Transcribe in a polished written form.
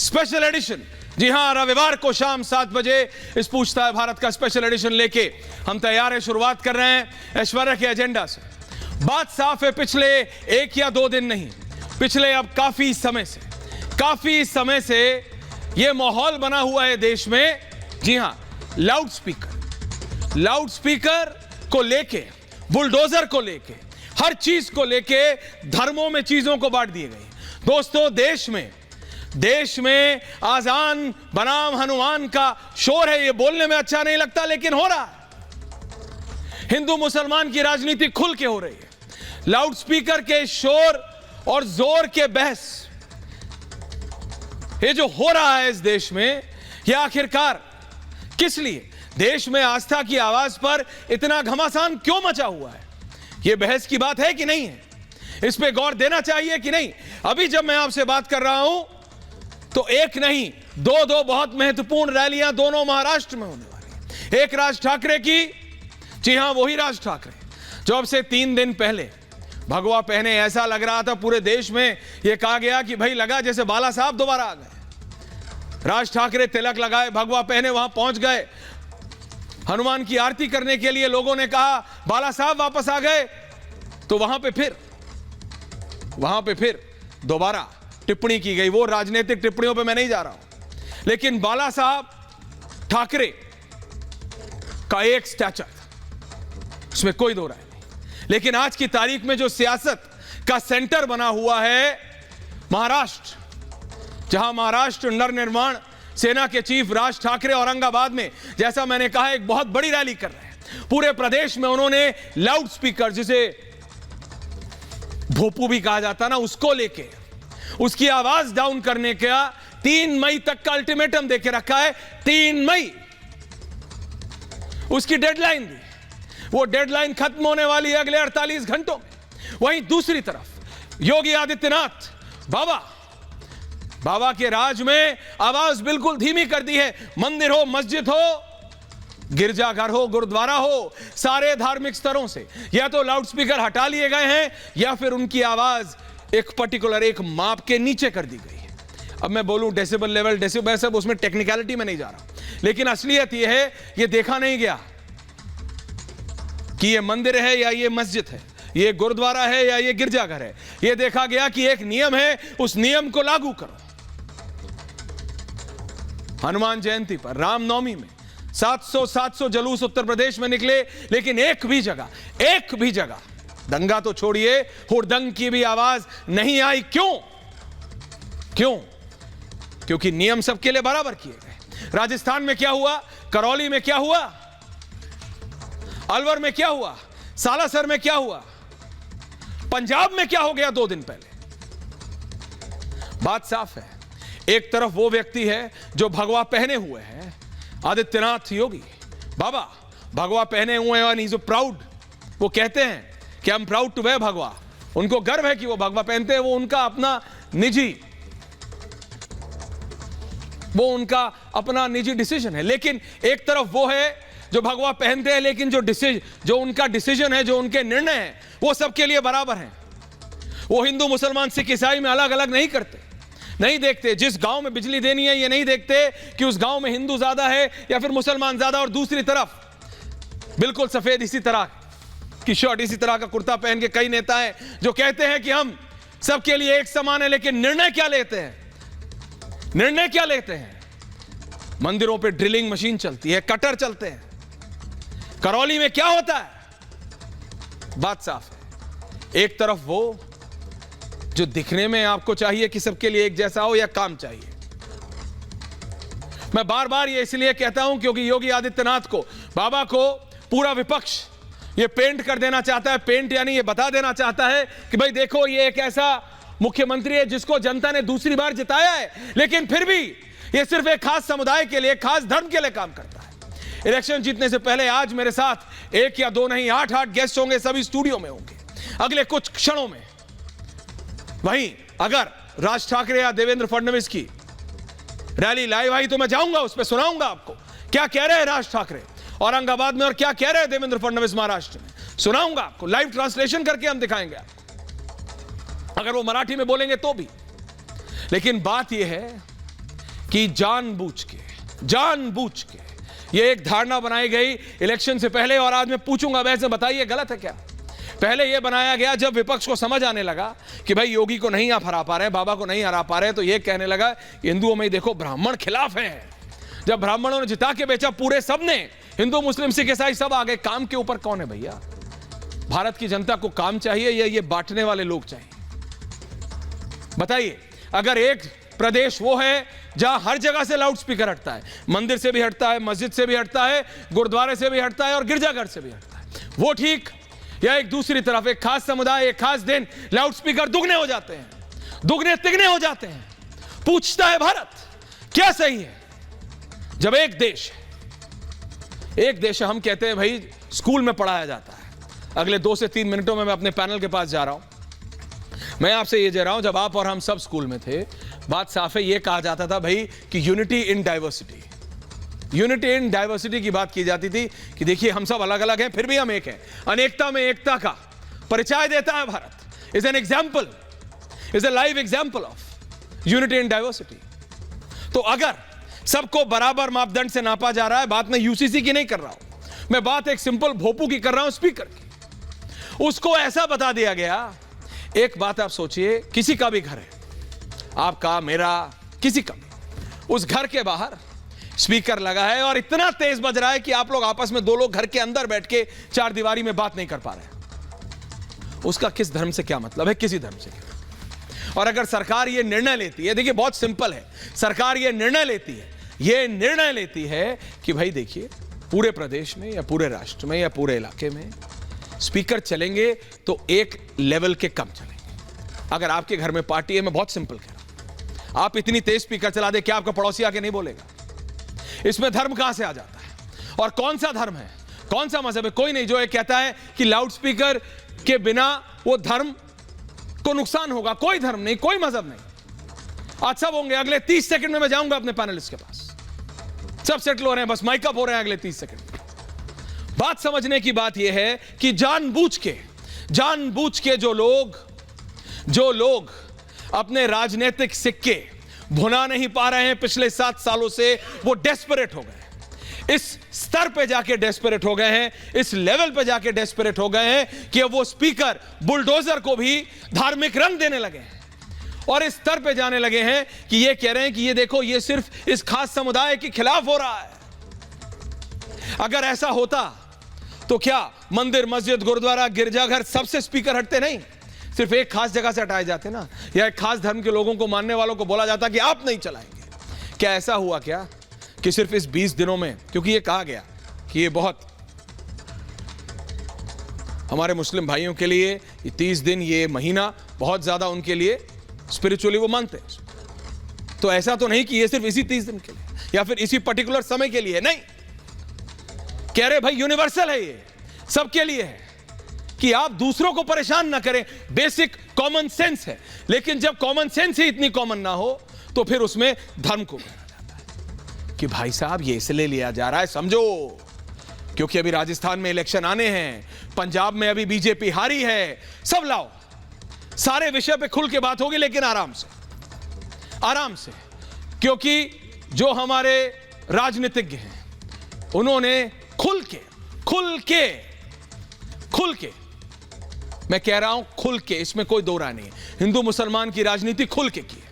Special edition. जी हां, रविवार को शाम 7 बजे इस पूछता है भारत का स्पेशल एडिशन लेके हम तैयार हैं। शुरुआत कर रहे हैं ऐश्वर्या के एजेंडा से। बात साफ है, पिछले 1 या 2 दिन नहीं, पिछले अब काफी समय से यह माहौल बना हुआ है देश में। जी हां, लाउड स्पीकर को लेके, बुलडोजर को लेके, हर चीज को लेके धर्मों में चीजों को बांट दिए गए। दोस्तों, देश में आजान बनाम हनुमान का शोर है। ये बोलने में अच्छा नहीं लगता, लेकिन हो रहा है। हिंदू मुसलमान की राजनीति खुल के हो रही है। लाउड स्पीकर के शोर और जोर के बहस, ये जो हो रहा है इस देश में, ये आखिरकार किस लिए? देश में आस्था की आवाज पर इतना घमासान क्यों मचा हुआ है? ये बहस की बात है कि नहीं है? इस पे गौर देना चाहिए कि नहीं? अभी जब मैं आपसे बात कर रहा हूं तो एक नहीं, दो बहुत महत्वपूर्ण रैलियां दोनों महाराष्ट्र में होने वाली हैं। एक राज ठाकरे की, जी हां, वही राज ठाकरे जो अब से 3 दिन पहले भगवा पहने। ऐसा लग रहा था पूरे देश में, यह कहा गया कि भाई लगा जैसे बाला साहब दोबारा आ गए। राज ठाकरे तिलक लगाए, भगवा पहने वहां पहुंच गए। हनुमान की आरती करने के लिए लोगों ने कहा बाला साहब वापस आ गए, तो वहां पे फिर दोबारा टिप्पणी की गई। वो राजनीतिक टिप्पणियों पे मैं नहीं जा रहा हूं, लेकिन बाला साहब ठाकरे का एक स्टैचर था, उसमें कोई दो राय नहीं। लेकिन आज की तारीख में जो सियासत का सेंटर बना हुआ है महाराष्ट्र, जहां महाराष्ट्र नवनिर्माण सेना के चीफ राज ठाकरे औरंगाबाद में, जैसा मैंने कहा, एक बहुत बड़ी रैली कर रहे हैं। पूरे प्रदेश में उन्होंने लाउड स्पीकर, जिसे भोपू भी कहा जाता ना, उसको लेके उसकी आवाज डाउन करने का 3 मई तक का अल्टीमेटम देके रखा है। 3 मई उसकी डेडलाइन दी। वो डेडलाइन खत्म होने वाली है अगले 48 घंटों में। वहीं दूसरी तरफ योगी आदित्यनाथ बाबा के राज में आवाज बिल्कुल धीमी कर दी है। मंदिर हो, मस्जिद हो, गिरजाघर हो, गुरुद्वारा हो, सारे धार्मिक स्तरों से या तो लाउड स्पीकर हटा लिए गए हैं या फिर उनकी आवाज एक पर्टिकुलर एक माप के नीचे कर दी गई है। अब मैं बोलूं डेसिबल लेवल, डेसिबल सब, उसमें टेक्निकलिटी में नहीं जा रहा, लेकिन असलियत यह है, यह देखा नहीं गया कि यह मंदिर है या यह मस्जिद है, यह गुरुद्वारा है या यह गिरजाघर है। यह देखा गया कि एक नियम है, उस नियम को लागू करो। हनुमान जयंती पर, रामनवमी में 700 जुलूस उत्तर प्रदेश में निकले, लेकिन एक भी जगह दंगा तो छोड़िए, हुड़दंग की भी आवाज नहीं आई। क्यों? क्योंकि नियम सबके लिए बराबर किए गए। राजस्थान में क्या हुआ, करौली में क्या हुआ, अलवर में क्या हुआ, सालासर में क्या हुआ, पंजाब में क्या हो गया 2 दिन पहले। बात साफ है। एक तरफ वो व्यक्ति है जो भगवा पहने हुए हैं, आदित्यनाथ योगी बाबा भगवा पहने हुए हैं, एंड प्राउड। वो कहते हैं कि I am proud to wear bhagwa. उनको गर्व है कि वो भगवा पहनते हैं। वो उनका अपना निजी डिसीजन है। लेकिन एक तरफ वो है जो भगवा पहनते हैं, लेकिन जो उनका डिसीजन है, जो उनके निर्णय हैं, वो सबके लिए बराबर हैं। वो हिंदू, मुसलमान, सिख, ईसाई में अलग अलग नहीं करते, नहीं देखते। जिस गांव में बिजली देनी है, ये नहीं देखते कि उस गांव में हिंदू ज्यादा है या फिर मुसलमान ज्यादा। और दूसरी तरफ बिल्कुल सफेद इसी तरह की शर्ट, इसी तरह का कुर्ता पहन के कई नेता हैं जो कहते हैं कि हम सबके लिए एक समान है, लेकिन निर्णय क्या लेते हैं? मंदिरों पे ड्रिलिंग मशीन चलती है, कटर चलते हैं। करौली में क्या होता है? बात साफ है। एक तरफ वो जो दिखने में आपको चाहिए कि सबके लिए एक जैसा हो, या काम चाहिए। मैं बार बार ये इसलिए कहता हूं क्योंकि योगी आदित्यनाथ को, बाबा को, पूरा विपक्ष ये पेंट कर देना चाहता है। पेंट यानी ये बता देना चाहता है कि भाई देखो, ये एक ऐसा मुख्यमंत्री है जिसको जनता ने दूसरी बार जिताया है, लेकिन फिर भी ये सिर्फ एक खास समुदाय के लिए, खास धर्म के लिए काम करता है। इलेक्शन जीतने से पहले आज मेरे साथ 1 या 2 नहीं, 8 गेस्ट होंगे, सभी स्टूडियो में होंगे अगले कुछ क्षणों में। वहीं अगर राज ठाकरे या देवेंद्र फडणवीस की रैली लाइव आई तो मैं जाऊंगा, उस पर सुनाऊंगा आपको क्या कह रहे हैं राज ठाकरे औरंगाबाद में और क्या कह रहे हैं देवेंद्र फडणवीस महाराष्ट्र में। सुनाऊंगा आपको, लाइव ट्रांसलेशन करके हम दिखाएंगे आपको, अगर वो मराठी में बोलेंगे तो भी। लेकिन बात यह है कि जानबूझ के ये एक धारणा बनाई गई इलेक्शन से पहले, और आज मैं पूछूंगा वैसे बताइए गलत है क्या? पहले यह बनाया गया जब विपक्ष को समझ आने लगा कि भाई योगी को नहीं आप हरा पा रहे, बाबा को नहीं हरा पा रहे, तो यह कहने लगा हिंदुओं में देखो ब्राह्मण खिलाफ हैं। जब ब्राह्मणों ने जिता के बेचा, पूरे सब ने, हिंदू मुस्लिम सिख ईसाई सब आ गए। काम के ऊपर कौन है भैया? भारत की जनता को काम चाहिए या ये बांटने वाले लोग चाहिए? बताइए। अगर एक प्रदेश वो है जहां हर जगह से लाउड स्पीकर हटता है, मंदिर से भी हटता है, मस्जिद से भी हटता है, गुरुद्वारे से भी हटता है और गिरजाघर से भी हटता है, वो ठीक? या एक दूसरी तरफ एक खास समुदाय, एक खास दिन लाउड स्पीकर दुगने हो जाते हैं, दुगने तिगने हो जाते हैं। पूछता है भारत क्या सही है? जब एक देश है, हम कहते हैं भाई स्कूल में पढ़ाया जाता है। अगले 2 से 3 मिनटों में मैं अपने पैनल के पास जा रहा हूं। मैं आपसे ये कह रहा हूं, जब आप और हम सब स्कूल में थे, बात साफ है, ये कहा जाता था भाई कि unity in diversity, unity in diversity की बात की जाती थी कि देखिए हम सब अलग अलग हैं फिर भी हम एक हैं। अनेकता में एकता का परिचय देता है Bharat. Is an example, is a live example of unity in diversity. तो अगर सबको बराबर मापदंड से नापा जा रहा है, बात मैं यूसीसी की नहीं कर रहा हूं, मैं बात एक सिंपल भोपू की कर रहा हूं, स्पीकर की। उसको ऐसा बता दिया गया, एक बात आप सोचिए, किसी का भी घर है, आपका मेरा किसी का भी, उस घर के बाहर स्पीकर लगा है और इतना तेज बज रहा है कि आप लोग आपस में 2 लोग घर के अंदर बैठ के 4 दीवारी में बात नहीं कर पा रहे। उसका किस धर्म से क्या मतलब है? किसी धर्म से क्या? और अगर सरकार यह निर्णय लेती है, देखिए बहुत सिंपल है, सरकार यह निर्णय लेती है कि भाई देखिए पूरे प्रदेश में या पूरे राष्ट्र में या पूरे इलाके में स्पीकर चलेंगे तो एक लेवल के कम चलेंगे। अगर आपके घर में पार्टी है, मैं बहुत सिंपल कह रहा हूं, आप इतनी तेज स्पीकर चला दे, क्या आपका पड़ोसी आके नहीं बोलेगा? इसमें धर्म कहां से आ जाता है? और कौन सा धर्म है, कौन सा मजहब है? कोई नहीं जो ये कहता है कि लाउड स्पीकर के बिना वो धर्म को नुकसान होगा। कोई धर्म नहीं, कोई मजहब नहीं। आज सब होंगे। अगले 30 सेकंड में मैं जाऊंगा अपने पैनलिस्ट के पास, सब सेटल हो रहे हैं, बस माइक अप हो रहे हैं अगले 30 सेकंड में। बात समझने की बात यह है कि जानबूझ के जो लोग अपने राजनीतिक सिक्के भुना नहीं पा रहे हैं पिछले 7 सालों से, वो डेस्परेट हो गए। इस स्तर पे जाके डेस्परेट हो गए हैं, इस लेवल पे जाके डेस्परेट हो गए हैं कि वो स्पीकर बुलडोजर को भी धार्मिक रंग देने लगे हैं और इस स्तर पे जाने लगे हैं कि ये कह रहे हैं कि ये देखो, ये सिर्फ इस खास समुदाय के खिलाफ हो रहा है। अगर ऐसा होता तो क्या मंदिर, मस्जिद, गुरुद्वारा, गिरजाघर सबसे स्पीकर हटते नहीं? सिर्फ एक खास जगह से हटाए जाते ना, या एक खास धर्म के लोगों को मानने वालों को बोला जाता कि आप नहीं चलाएंगे। क्या ऐसा हुआ क्या कि सिर्फ इस 20 दिनों में, क्योंकि ये कहा गया कि ये बहुत हमारे मुस्लिम भाइयों के लिए ये 30 दिन, ये महीना बहुत ज्यादा उनके लिए स्पिरिचुअली वो मानते हैं। तो ऐसा तो नहीं कि ये सिर्फ इसी 30 दिन के लिए या फिर इसी पर्टिकुलर समय के लिए, नहीं। कह रहे भाई यूनिवर्सल है, ये सबके लिए है कि आप दूसरों को परेशान ना करें। बेसिक कॉमन सेंस है, लेकिन जब कॉमन सेंस ही इतनी कॉमन ना हो तो फिर उसमें धर्म को कहना जाता है कि भाई साहब ये इसलिए लिया जा रहा है, समझो, क्योंकि अभी राजस्थान में इलेक्शन आने हैं, पंजाब में अभी बीजेपी हारी है। सब लाओ, सारे विषय पे खुल के बात होगी, लेकिन आराम से, क्योंकि जो हमारे राजनीतिज्ञ हैं उन्होंने खुल के मैं कह रहा हूं, खुल के, इसमें कोई दो राय नहीं है, हिंदू मुसलमान की राजनीति खुल के की है।